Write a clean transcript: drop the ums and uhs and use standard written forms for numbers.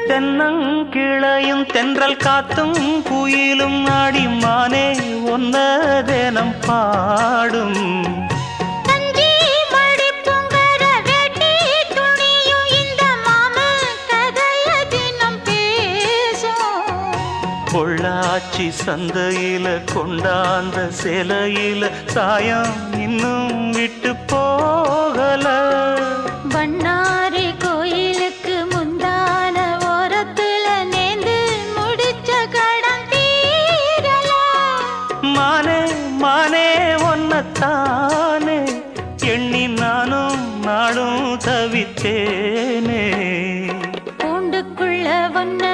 தென்னங்கிளையும் தென்றல் காத்தும் குயிலும் ஆடிமானே ஒன்ன தினம் பாடும் பொள்ளாச்சி சந்தையில கொண்டாந்த சிலையில சாயம் இன்னும் விட்டு போகல பண்ணாரி கோயிலுக்கு முந்தான ஓரத்துல நேந்து முடிச்ச கடன் தீரல மானே மானே ஒன்னத்தானே எண்ணி நானும் நாடும் தவித்தேனே பூண்டுக்குள்ள ஒன்ன